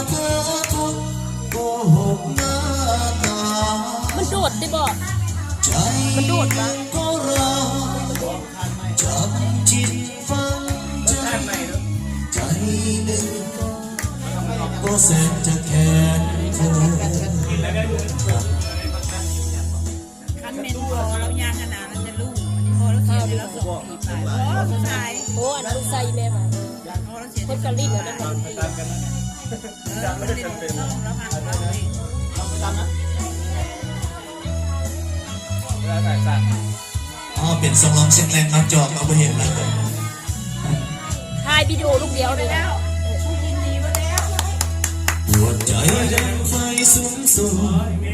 เพื่อทุกโกหกหน้าตามันโดดได้บ่ใจมันโดดปะก็รอจับจิตฟังใจใจหนึ่งก็แสนจะแค้นเธอคันเมนพอแล้วยางขนาดนั้นจะลูกพอแล้วเสียไปแล้วสองปีไปพอสุดท้ายโอ้อันนั้นใส่แม่ป่ะพอแล้วเสียคนกะลิ่นแล้วนะมันไม่ได้เป็นแล้วผ่านมาเลยเป็นสองร้องเสียงแรงมาจอบเอาไปเห็นแล้วถ่ายวิดีโอลูกเดียวเลยแล้วผู้ยินดีมาแล้วหัวใจดังไฟสูงสุด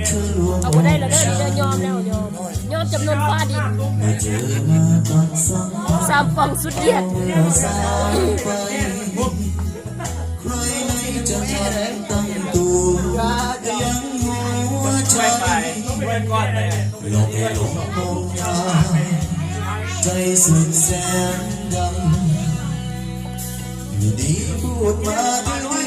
เธอลวงเอาไปได้แล้วเด้อเด้อยอมแล้วยอมจำนวนฟ้าดินเมื่อเจอมาตอนสามฟองสุดเดียดสายไปใครไหนจะทันตั้งตัวยังหัวใจหลงให้หลงมองตาใจสุดแสนดำอยู่ดีพูดมาด้วย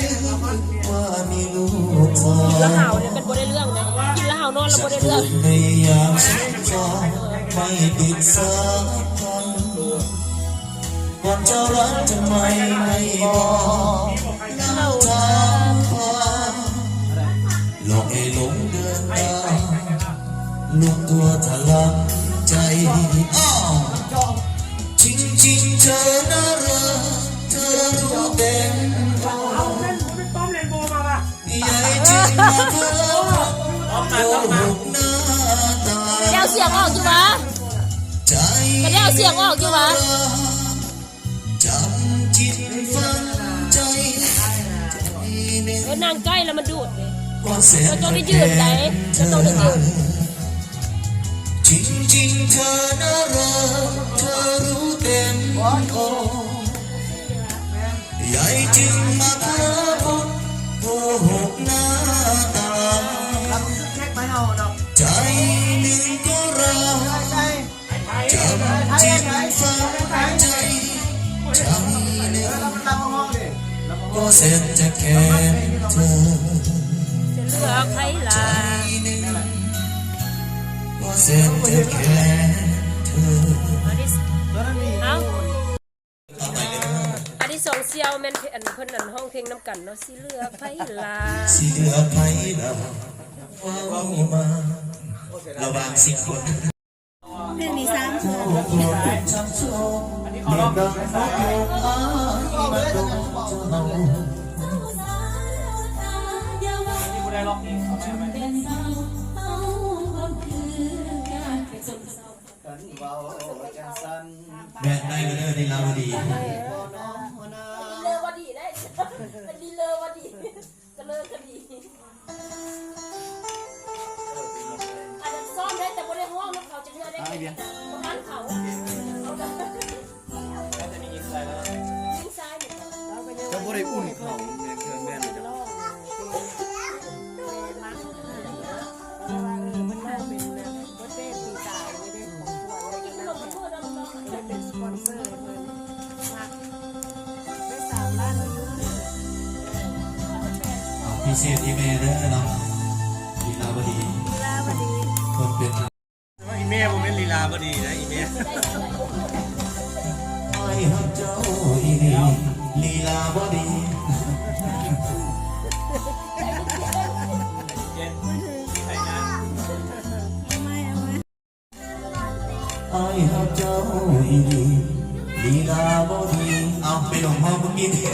ว่ามีลูกสาวแล้วห่าวเนี่ยเป็นบ่ได้เรื่องนะกินแล้วห่าวนอนแล้วบ่ได้เรื่องในยามสงสารไม่ติดสักครั้งก่อนจะรักทำไมไม่บอกน้ำตาพาหลอกให้หลงเดินตามลุกตัวถลังใจจริงๆเธอน่ารักเธอรู้เต็มเอาเล่นผมเป็นป้อมเลนโบมาป่ะใหญ่จริงมาเพื่อโกหกหน้าตาแก้วเสียงออกอยู่วะใจกระเด้วเสียงออกอยู่วะจำจิตฝังใจนางใกล้แล้วมันดูดเลยเราต้องได้ยืดไหนเราต้องได้ยืดจริงๆเธอน่ารักเธอรู้เต็มอกใหญ่จริงมาเพื่อพูดโกหกหน้าตาใจหนึ่งก็รอจำจิตฝังใจใจหนึ่งก็เสร็จจะแค่เธอจะเลือกใครล่ะก็เสร็จจะแค่เธอเอาอันที่สองเซียวแม่นอันเพิ่นนั่นห้องเพลงน้ำกันเนาะสิเลือกใครล่ะสิเลือกใครล่ะว่ามาระหว่างสิคนเพลงนี้ซ้ำอันนี้ขอร้องแบกได้เลยในลาวดีเลอวดีได้เป็นดีเลอวดีก็เลิกกันดีอาจจะซ่อมได้แต่บ่ได้ห้องแล้วเขาจะเลือกได้ประมาณเขาจะมียิงอะไรแล้วยิงซ้ายเนี่ยจะบ่ได้อุ่นเขาเกินแม่นจะพิเศษที่แม่เด้อเนาะลีลาบดีคนเป็นอีเมลผมเป็นลีลาบดีนะอีเมลไอ้ฮักเจ้าอีนี่ลีลาบดีไอ้ฮักเจ้าอีนี่ลีลาบดีเอาไปหลงห้องเมื่อกี้เนี่ย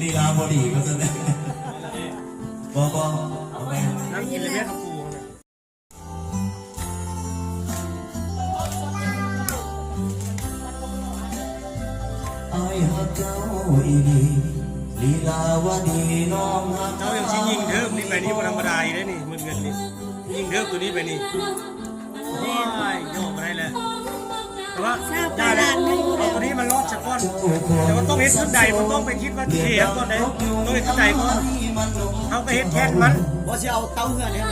ลีลาบดีก็จะได้บอกเอาไปน้ำกินเลยแม่ของปูไอ้ฮักเจ้าอีนี่ลีลาวดีน้องฮักเจ้าอย่างที่ยิงเทิมนี่ไปนี่ธรรมดาอยู่เลยนี่มันเงินนี่ยิงเทิมตัวนี้ไปนี่โอ้ยโยกอะไรเลยแต่ว่าได้แล้วเอาตัวนี้มันลอดจากก้อนแต่ว่าต้องเห็นชุดใดมันต้องไปคิดว่าเทียบก่อนเลยต้องเห็นชุดใดก่อนเอาไปเห็นแทนมันว่าจะเอาเต้าเงื่อนเนี่ย